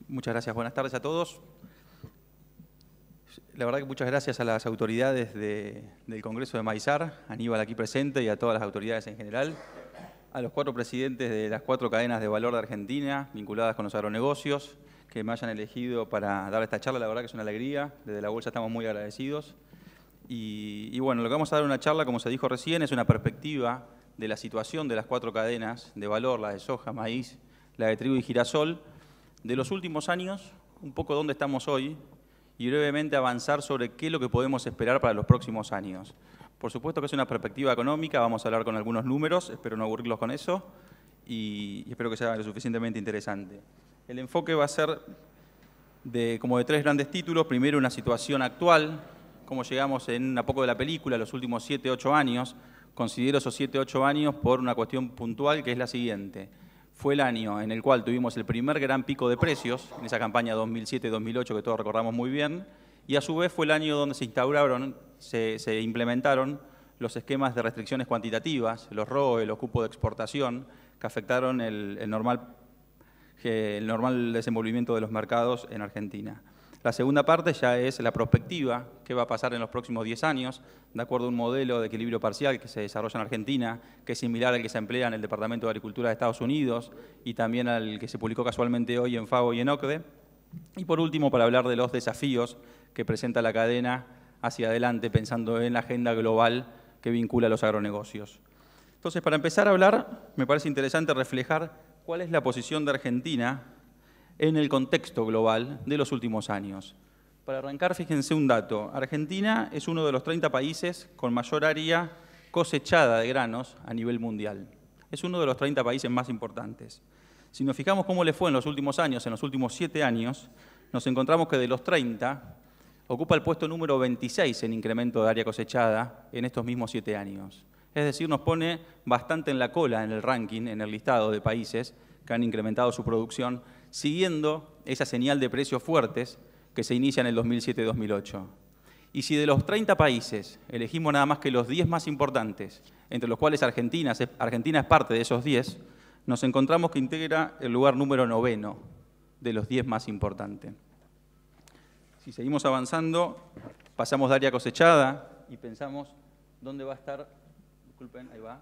Muchas gracias. Buenas tardes a todos. La verdad que muchas gracias a las autoridades del Congreso de Maizar, a Aníbal aquí presente y a todas las autoridades en general, a los 4 presidentes de las 4 cadenas de valor de Argentina vinculadas con los agronegocios que me hayan elegido para dar esta charla. La verdad que es una alegría. Desde la Bolsa estamos muy agradecidos. Y bueno, lo que vamos a dar una charla, como se dijo recién, es una perspectiva de la situación de las 4 cadenas de valor, la de soja, maíz, la de trigo y girasol, de los últimos años, un poco dónde estamos hoy, y brevemente avanzar sobre qué es lo que podemos esperar para los próximos años. Por supuesto que es una perspectiva económica, vamos a hablar con algunos números, espero no aburrirlos con eso, y espero que sea lo suficientemente interesante. El enfoque va a ser como de 3 grandes títulos. Primero, una situación actual, cómo llegamos en un poco de la película, los últimos 7, 8 años. Considero esos 7, 8 años por una cuestión puntual que es la siguiente. Fue el año en el cual tuvimos el primer gran pico de precios, en esa campaña 2007-2008 que todos recordamos muy bien, y a su vez fue el año donde se implementaron los esquemas de restricciones cuantitativas, los ROE, los cupos de exportación, que afectaron el normal desenvolvimiento de los mercados en Argentina. La segunda parte ya es la prospectiva, qué va a pasar en los próximos 10 años, de acuerdo a un modelo de equilibrio parcial que se desarrolla en Argentina, que es similar al que se emplea en el Departamento de Agricultura de Estados Unidos y también al que se publicó casualmente hoy en FAO y en OCDE. Y por último, para hablar de los desafíos que presenta la cadena hacia adelante, pensando en la agenda global que vincula los agronegocios. Entonces, para empezar a hablar, me parece interesante reflejar cuál es la posición de Argentina en el contexto global de los últimos años. Para arrancar, fíjense un dato. Argentina es uno de los 30 países con mayor área cosechada de granos a nivel mundial. Es uno de los 30 países más importantes. Si nos fijamos cómo le fue en los últimos años, en los últimos 7 años, nos encontramos que de los 30 ocupa el puesto número 26 en incremento de área cosechada en estos mismos 7 años. Es decir, nos pone bastante en la cola en el ranking, en el listado de países que han incrementado su producción, siguiendo esa señal de precios fuertes que se inicia en el 2007-2008. Y si de los 30 países elegimos nada más que los 10 más importantes, entre los cuales Argentina es parte de esos 10, nos encontramos que integra el lugar número 9 de los 10 más importantes. Si seguimos avanzando, pasamos de área cosechada y pensamos dónde va a estar, disculpen, ahí va,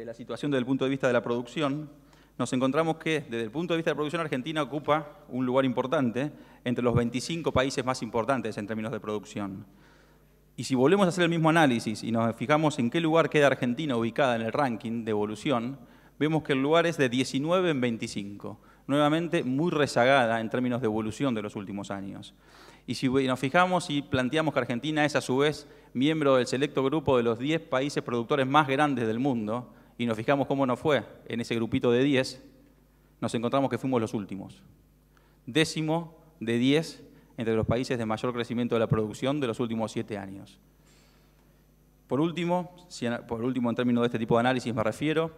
la situación desde el punto de vista de la producción. Nos encontramos que, desde el punto de vista de la producción, Argentina ocupa un lugar importante entre los 25 países más importantes en términos de producción. Y si volvemos a hacer el mismo análisis y nos fijamos en qué lugar queda Argentina ubicada en el ranking de evolución, vemos que el lugar es de 19 en 25, nuevamente muy rezagada en términos de evolución de los últimos años. Y si nos fijamos y planteamos que Argentina es a su vez miembro del selecto grupo de los 10 países productores más grandes del mundo, y nos fijamos cómo nos fue en ese grupito de 10, nos encontramos que fuimos los últimos. 10º de 10 entre los países de mayor crecimiento de la producción de los últimos 7 años. Por último, en términos de este tipo de análisis me refiero,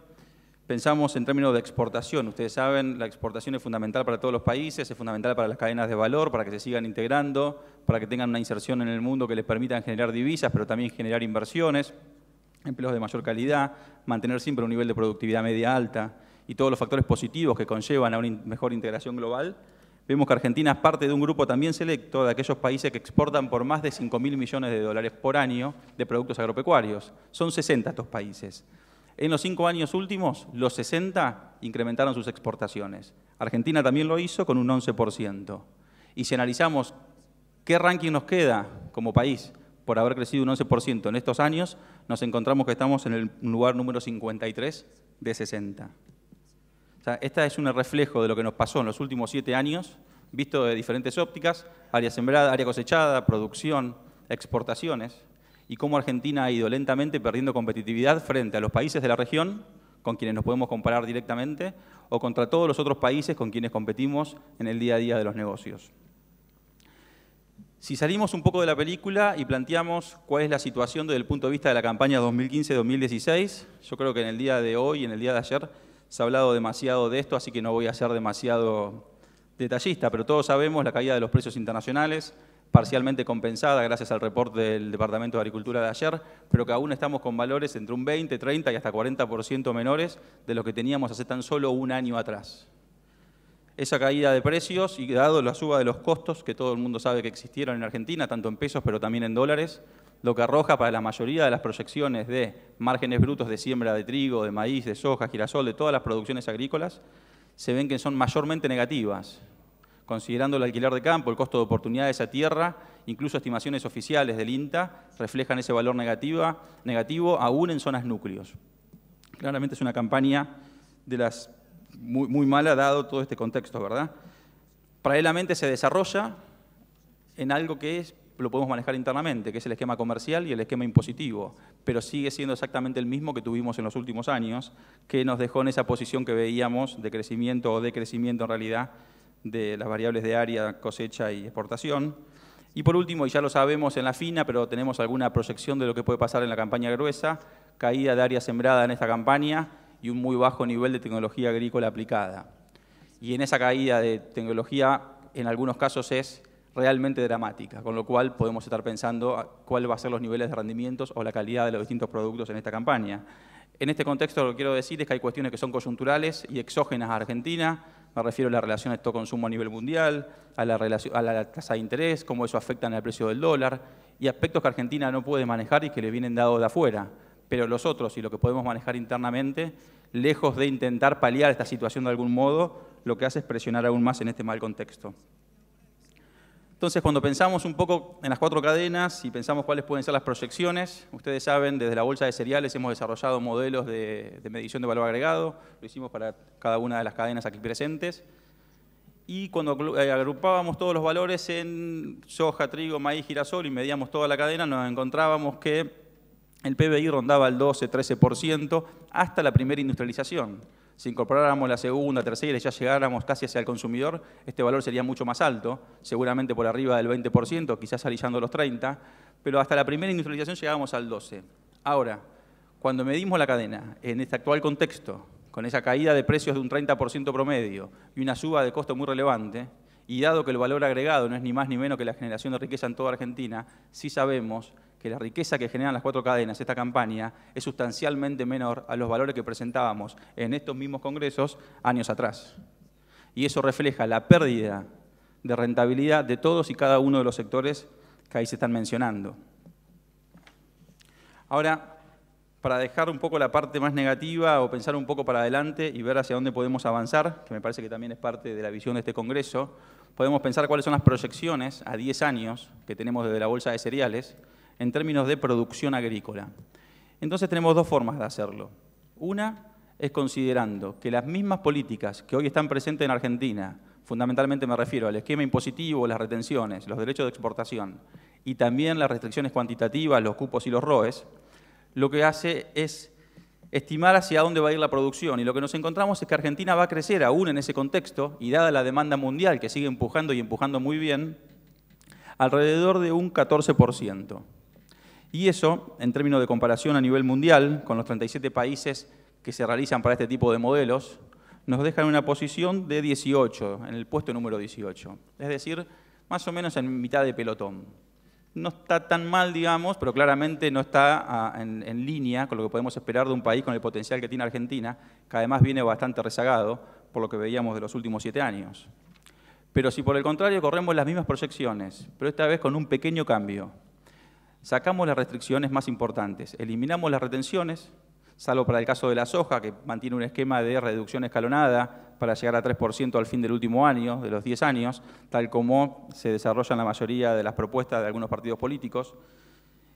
pensamos en términos de exportación. Ustedes saben, la exportación es fundamental para todos los países, es fundamental para las cadenas de valor, para que se sigan integrando, para que tengan una inserción en el mundo que les permitan generar divisas, pero también generar inversiones, empleos de mayor calidad, mantener siempre un nivel de productividad media alta y todos los factores positivos que conllevan a una mejor integración global. Vemos que Argentina es parte de un grupo también selecto de aquellos países que exportan por más de 5.000 millones de dólares por año de productos agropecuarios. Son 60 estos países. En los 5 años últimos, los 60 incrementaron sus exportaciones. Argentina también lo hizo con un 11%. Y si analizamos qué ranking nos queda como país por haber crecido un 11% en estos años, nos encontramos que estamos en el lugar número 53 de 60. O sea, este es un reflejo de lo que nos pasó en los últimos 7 años, visto de diferentes ópticas: área sembrada, área cosechada, producción, exportaciones, y cómo Argentina ha ido lentamente perdiendo competitividad frente a los países de la región, con quienes nos podemos comparar directamente, o contra todos los otros países con quienes competimos en el día a día de los negocios. Si salimos un poco de la película y planteamos cuál es la situación desde el punto de vista de la campaña 2015-2016, yo creo que en el día de hoy y en el día de ayer se ha hablado demasiado de esto, así que no voy a ser demasiado detallista, pero todos sabemos la caída de los precios internacionales, parcialmente compensada gracias al reporte del Departamento de Agricultura de ayer, pero que aún estamos con valores entre un 20, 30 y hasta 40% menores de lo que teníamos hace tan solo un año atrás. Esa caída de precios y dado la suba de los costos que todo el mundo sabe que existieron en Argentina, tanto en pesos pero también en dólares, lo que arroja para la mayoría de las proyecciones de márgenes brutos de siembra de trigo, de maíz, de soja, girasol, de todas las producciones agrícolas, se ven que son mayormente negativas, considerando el alquiler de campo, el costo de oportunidad de esa tierra, incluso estimaciones oficiales del INTA reflejan ese valor negativo aún en zonas núcleos. Claramente es una campaña de las muy mala dado todo este contexto, ¿verdad? Paralelamente se desarrolla en algo que lo podemos manejar internamente, que es el esquema comercial y el esquema impositivo, pero sigue siendo exactamente el mismo que tuvimos en los últimos años, que nos dejó en esa posición que veíamos de crecimiento o decrecimiento en realidad de las variables de área, cosecha y exportación. Y por último, y ya lo sabemos en la fina, pero tenemos alguna proyección de lo que puede pasar en la campaña gruesa, caída de área sembrada en esta campaña y un muy bajo nivel de tecnología agrícola aplicada. Y en esa caída de tecnología, en algunos casos es realmente dramática, con lo cual podemos estar pensando cuáles van a ser los niveles de rendimientos o la calidad de los distintos productos en esta campaña. En este contexto lo que quiero decir es que hay cuestiones que son coyunturales y exógenas a Argentina. Me refiero a la relación de stock-consumo a nivel mundial, a la tasa de interés, cómo eso afecta en el precio del dólar, y aspectos que Argentina no puede manejar y que le vienen dados de afuera. Pero los otros y lo que podemos manejar internamente, lejos de intentar paliar esta situación de algún modo, lo que hace es presionar aún más en este mal contexto. Entonces, cuando pensamos un poco en las 4 cadenas y pensamos cuáles pueden ser las proyecciones, ustedes saben, desde la Bolsa de Cereales hemos desarrollado modelos de medición de valor agregado, lo hicimos para cada una de las cadenas aquí presentes, y cuando agrupábamos todos los valores en soja, trigo, maíz, girasol y medíamos toda la cadena, nos encontrábamos que el PBI rondaba el 12-13% hasta la primera industrialización. Si incorporáramos la segunda, tercera y ya llegáramos casi hacia el consumidor, este valor sería mucho más alto, seguramente por arriba del 20%, quizás alillando los 30%, pero hasta la primera industrialización llegábamos al 12%. Ahora, cuando medimos la cadena en este actual contexto, con esa caída de precios de un 30% promedio y una suba de costo muy relevante, y dado que el valor agregado no es ni más ni menos que la generación de riqueza en toda Argentina, sí sabemos que la riqueza que generan las 4 cadenas, esta campaña, es sustancialmente menor a los valores que presentábamos en estos mismos congresos años atrás. Y eso refleja la pérdida de rentabilidad de todos y cada uno de los sectores que ahí se están mencionando. Ahora, para dejar un poco la parte más negativa o pensar un poco para adelante y ver hacia dónde podemos avanzar, que me parece que también es parte de la visión de este congreso, podemos pensar cuáles son las proyecciones a 10 años que tenemos desde la Bolsa de Cereales en términos de producción agrícola. Entonces tenemos 2 formas de hacerlo. Una es considerando que las mismas políticas que hoy están presentes en Argentina, fundamentalmente me refiero al esquema impositivo, las retenciones, los derechos de exportación y también las restricciones cuantitativas, los cupos y los ROEs, lo que hace es estimar hacia dónde va a ir la producción. Y lo que nos encontramos es que Argentina va a crecer aún en ese contexto y dada la demanda mundial que sigue empujando y empujando muy bien, alrededor de un 14%. Y eso, en términos de comparación a nivel mundial, con los 37 países que se realizan para este tipo de modelos, nos deja en una posición de 18, en el puesto número 18. Es decir, más o menos en mitad de pelotón. No está tan mal, digamos, pero claramente no está en línea con lo que podemos esperar de un país con el potencial que tiene Argentina, que además viene bastante rezagado por lo que veíamos de los últimos 7 años. Pero si por el contrario corremos las mismas proyecciones, pero esta vez con un pequeño cambio, sacamos las restricciones más importantes, eliminamos las retenciones, salvo para el caso de la soja, que mantiene un esquema de reducción escalonada para llegar a 3% al fin del último año, de los 10 años, tal como se desarrolla en la mayoría de las propuestas de algunos partidos políticos.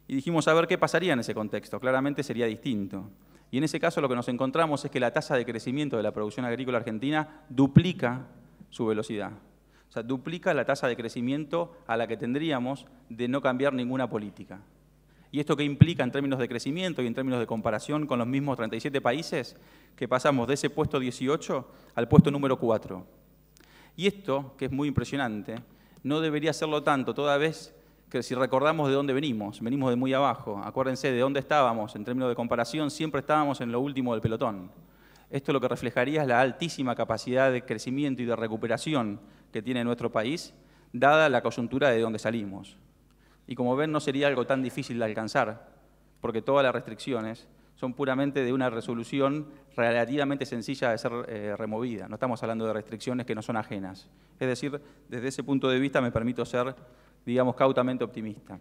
Y dijimos a ver qué pasaría en ese contexto. Claramente sería distinto. Y en ese caso lo que nos encontramos es que la tasa de crecimiento de la producción agrícola argentina duplica su velocidad. O sea, duplica la tasa de crecimiento a la que tendríamos de no cambiar ninguna política. ¿Y esto qué implica en términos de crecimiento y en términos de comparación con los mismos 37 países? Que pasamos de ese puesto 18 al puesto número 4. Y esto, que es muy impresionante, no debería serlo tanto, toda vez que si recordamos de dónde venimos de muy abajo. Acuérdense de dónde estábamos en términos de comparación, siempre estábamos en lo último del pelotón. Esto lo que reflejaría es la altísima capacidad de crecimiento y de recuperación que tiene nuestro país, dada la coyuntura de donde salimos. Y como ven, no sería algo tan difícil de alcanzar, porque todas las restricciones son puramente de una resolución relativamente sencilla de ser removida. No estamos hablando de restricciones que no son ajenas. Es decir, desde ese punto de vista me permito ser, digamos, cautamente optimista.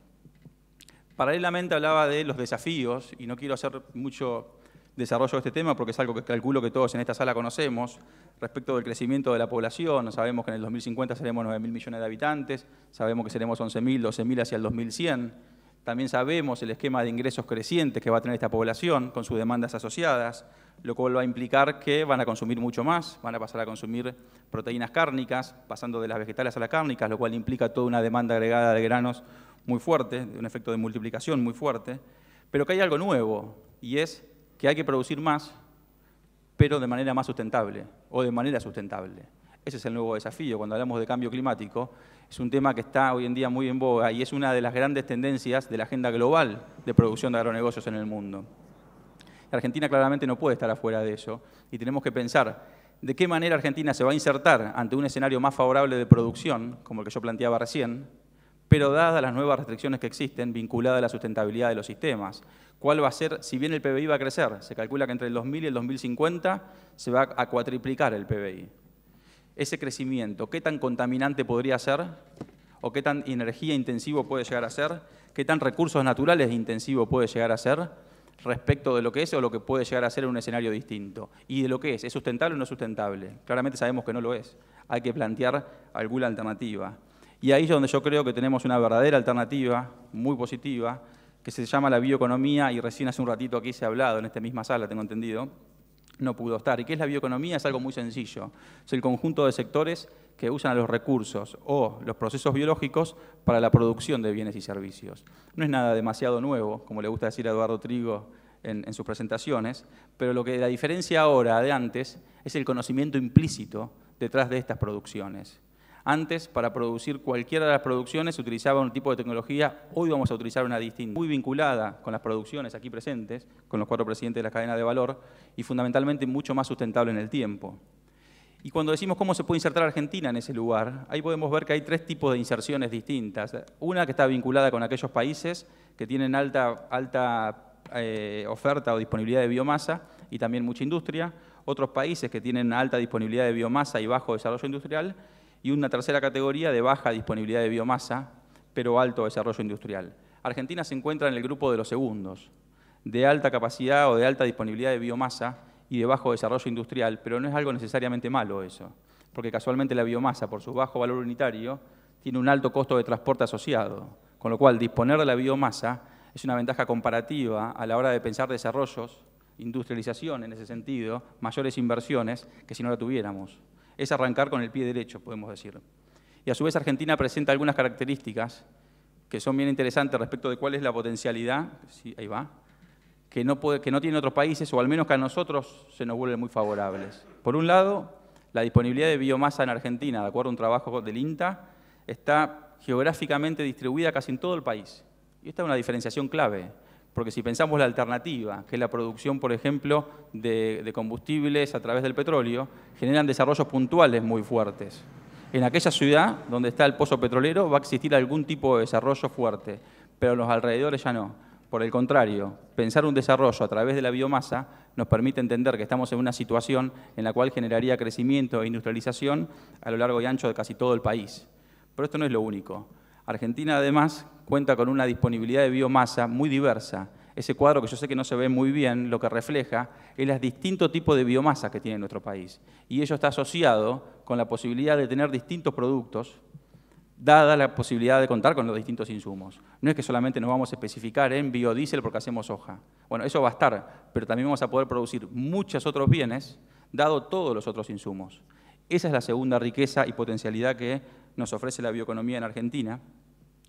Paralelamente hablaba de los desafíos, y no quiero hacer mucho desarrollo de este tema porque es algo que calculo que todos en esta sala conocemos, respecto del crecimiento de la población. Sabemos que en el 2050 seremos 9.000 millones de habitantes, sabemos que seremos 11.000, 12.000 hacia el 2100. También sabemos el esquema de ingresos crecientes que va a tener esta población con sus demandas asociadas, lo cual va a implicar que van a consumir mucho más, van a pasar a consumir proteínas cárnicas, pasando de las vegetales a las cárnicas, lo cual implica toda una demanda agregada de granos muy fuerte, un efecto de multiplicación muy fuerte, pero que hay algo nuevo, y es que hay que producir más, pero de manera más sustentable, o de manera sustentable. Ese es el nuevo desafío. Cuando hablamos de cambio climático, es un tema que está hoy en día muy en boga y es una de las grandes tendencias de la agenda global de producción de agronegocios en el mundo. Argentina claramente no puede estar afuera de eso y tenemos que pensar de qué manera Argentina se va a insertar ante un escenario más favorable de producción, como el que yo planteaba recién, pero dadas las nuevas restricciones que existen vinculadas a la sustentabilidad de los sistemas. ¿Cuál va a ser? Si bien el PBI va a crecer, se calcula que entre el 2000 y el 2050 se va a cuatriplicar el PBI. Ese crecimiento, ¿qué tan contaminante podría ser? ¿O qué tan energía intensivo puede llegar a ser? ¿Qué tan recursos naturales intensivo puede llegar a ser? Respecto de lo que es o lo que puede llegar a ser en un escenario distinto. Y de lo que ¿es sustentable o no sustentable? Claramente sabemos que no lo es. Hay que plantear alguna alternativa. Y ahí es donde yo creo que tenemos una verdadera alternativa, muy positiva, que se llama la bioeconomía, y recién hace un ratito aquí se ha hablado, en esta misma sala, tengo entendido, no pudo estar. ¿Y qué es la bioeconomía? Es algo muy sencillo. Es el conjunto de sectores que usan los recursos o los procesos biológicos para la producción de bienes y servicios. No es nada demasiado nuevo, como le gusta decir a Eduardo Trigo en sus presentaciones, pero lo que la diferencia ahora de antes es el conocimiento implícito detrás de estas producciones. Antes, para producir cualquiera de las producciones, se utilizaba un tipo de tecnología, hoy vamos a utilizar una distinta, muy vinculada con las producciones aquí presentes, con los 4 presidentes de la cadena de valor, y fundamentalmente mucho más sustentable en el tiempo. Y cuando decimos cómo se puede insertar Argentina en ese lugar, ahí podemos ver que hay 3 tipos de inserciones distintas. Una que está vinculada con aquellos países que tienen alta oferta o disponibilidad de biomasa y también mucha industria, otros países que tienen alta disponibilidad de biomasa y bajo desarrollo industrial, y una tercera categoría de baja disponibilidad de biomasa, pero alto desarrollo industrial. Argentina se encuentra en el grupo de los segundos, de alta capacidad o de alta disponibilidad de biomasa y de bajo desarrollo industrial, pero no es algo necesariamente malo eso, porque casualmente la biomasa, por su bajo valor unitario, tiene un alto costo de transporte asociado, con lo cual disponer de la biomasa es una ventaja comparativa a la hora de pensar desarrollos, industrialización en ese sentido, mayores inversiones que si no la tuviéramos. Es arrancar con el pie derecho, podemos decir. Y a su vez Argentina presenta algunas características que son bien interesantes respecto de cuál es la potencialidad, sí, ahí va, que no tienen otros países, o al menos que a nosotros se nos vuelven muy favorables. Por un lado, la disponibilidad de biomasa en Argentina, de acuerdo a un trabajo del INTA, está geográficamente distribuida casi en todo el país. Y esta es una diferenciación clave. Porque si pensamos la alternativa, que es la producción, por ejemplo, de combustibles a través del petróleo, generan desarrollos puntuales muy fuertes. En aquella ciudad donde está el pozo petrolero va a existir algún tipo de desarrollo fuerte, pero en los alrededores ya no. Por el contrario, pensar un desarrollo a través de la biomasa nos permite entender que estamos en una situación en la cual generaría crecimiento e industrialización a lo largo y ancho de casi todo el país. Pero esto no es lo único. Argentina, además, cuenta con una disponibilidad de biomasa muy diversa. Ese cuadro que yo sé que no se ve muy bien, lo que refleja es los distintos tipos de biomasa que tiene nuestro país. Y ello está asociado con la posibilidad de tener distintos productos, dada la posibilidad de contar con los distintos insumos. No es que solamente nos vamos a especificar en biodiesel porque hacemos soja. Bueno, eso va a estar, pero también vamos a poder producir muchos otros bienes, dado todos los otros insumos. Esa es la segunda riqueza y potencialidad que nos ofrece la bioeconomía en Argentina.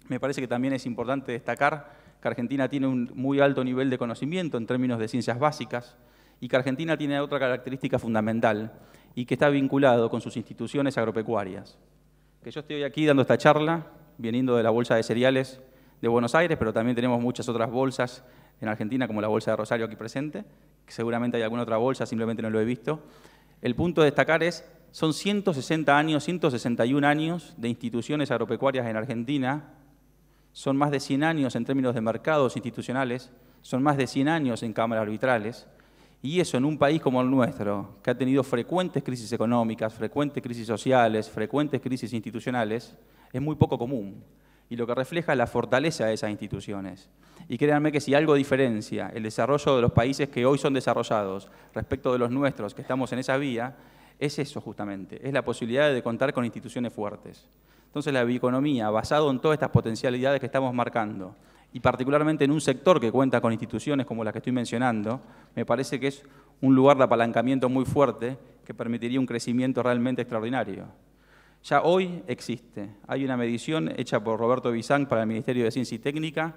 Me parece que también es importante destacar que Argentina tiene un muy alto nivel de conocimiento en términos de ciencias básicas y que Argentina tiene otra característica fundamental y que está vinculado con sus instituciones agropecuarias. Que yo estoy aquí dando esta charla, viniendo de la Bolsa de Cereales de Buenos Aires, pero también tenemos muchas otras bolsas en Argentina, como la Bolsa de Rosario aquí presente, que seguramente hay alguna otra bolsa, simplemente no lo he visto. El punto de destacar son 160 años, 161 años de instituciones agropecuarias en Argentina, son más de 100 años en términos de mercados institucionales, Son más de 100 años en cámaras arbitrales. Y eso en un país como el nuestro, que ha tenido frecuentes crisis económicas, frecuentes crisis sociales, frecuentes crisis institucionales, es muy poco común. Y lo que refleja es la fortaleza de esas instituciones. Y créanme que si algo diferencia el desarrollo de los países que hoy son desarrollados respecto de los nuestros, que estamos en esa vía, es eso justamente, es la posibilidad de contar con instituciones fuertes. Entonces la bioeconomía, basado en todas estas potencialidades que estamos marcando, y particularmente en un sector que cuenta con instituciones como las que estoy mencionando, me parece que es un lugar de apalancamiento muy fuerte que permitiría un crecimiento realmente extraordinario. Ya hoy existe. Hay una medición hecha por Roberto Bizán para el Ministerio de Ciencia y Técnica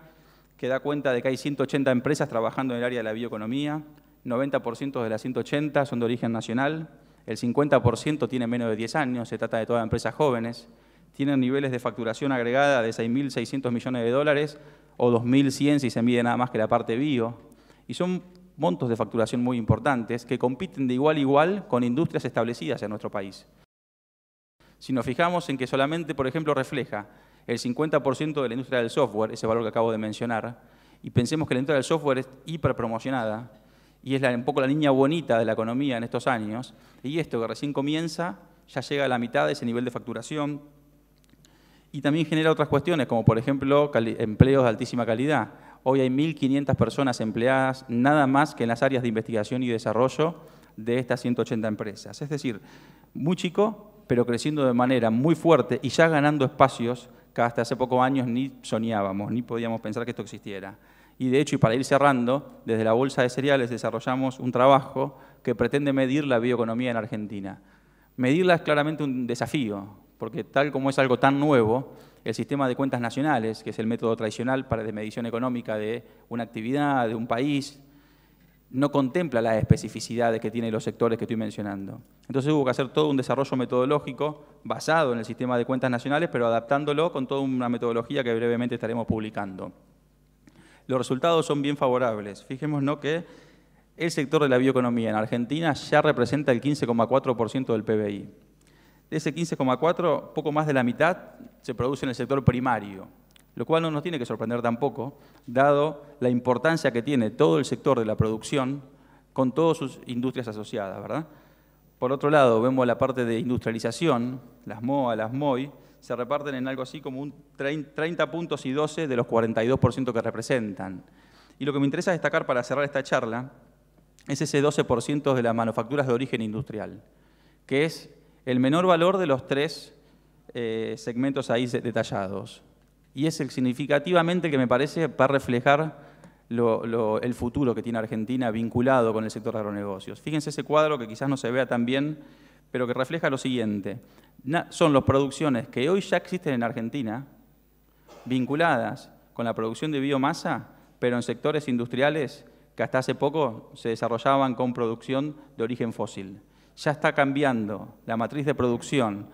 que da cuenta de que hay 180 empresas trabajando en el área de la bioeconomía, 90% de las 180 son de origen nacional, el 50% tiene menos de 10 años, se trata de todas empresas jóvenes, tienen niveles de facturación agregada de 6.600 millones de dólares o 2.100 si se mide nada más que la parte bio, y son montos de facturación muy importantes que compiten de igual a igual con industrias establecidas en nuestro país. Si nos fijamos en que solamente, por ejemplo, refleja el 50% de la industria del software, ese valor que acabo de mencionar, y pensemos que la industria del software es hiperpromocionada y es un poco la niña bonita de la economía en estos años, y esto que recién comienza ya llega a la mitad de ese nivel de facturación y también genera otras cuestiones, como por ejemplo empleos de altísima calidad. Hoy hay 1.500 personas empleadas nada más que en las áreas de investigación y desarrollo de estas 180 empresas. Es decir, muy chico, pero creciendo de manera muy fuerte y ya ganando espacios que hasta hace pocos años ni soñábamos, ni podíamos pensar que esto existiera. Y de hecho, y para ir cerrando, desde la Bolsa de Cereales desarrollamos un trabajo que pretende medir la bioeconomía en Argentina. Medirla es claramente un desafío, porque tal como es algo tan nuevo, el sistema de cuentas nacionales, que es el método tradicional de medición económica de una actividad, de un país, no contempla las especificidades que tienen los sectores que estoy mencionando. Entonces hubo que hacer todo un desarrollo metodológico basado en el sistema de cuentas nacionales, pero adaptándolo con toda una metodología que brevemente estaremos publicando. Los resultados son bien favorables. Fijémonos que el sector de la bioeconomía en Argentina ya representa el 15,4% del PBI. De ese 15,4%, poco más de la mitad se produce en el sector primario, lo cual no nos tiene que sorprender tampoco, dado la importancia que tiene todo el sector de la producción con todas sus industrias asociadas, ¿verdad? Por otro lado, vemos la parte de industrialización, las MOA, las MOI, se reparten en algo así como un 30 puntos y 12 de los 42% que representan. Y lo que me interesa destacar para cerrar esta charla es ese 12% de las manufacturas de origen industrial, que es el menor valor de los tres segmentos ahí detallados. Y es significativamente el que me parece va a reflejar el futuro que tiene Argentina vinculado con el sector de agronegocios. Fíjense ese cuadro que quizás no se vea tan bien, pero que refleja lo siguiente. Son las producciones que hoy ya existen en Argentina, vinculadas con la producción de biomasa, pero en sectores industriales que hasta hace poco se desarrollaban con producción de origen fósil. Ya está cambiando la matriz de producción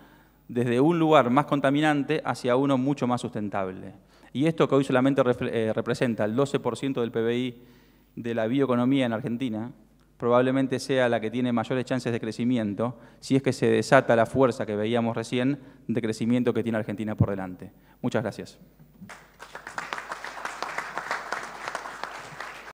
desde un lugar más contaminante hacia uno mucho más sustentable. Y esto que hoy solamente representa el 12% del PBI de la bioeconomía en Argentina, probablemente sea la que tiene mayores chances de crecimiento, si es que se desata la fuerza que veíamos recién de crecimiento que tiene Argentina por delante. Muchas gracias.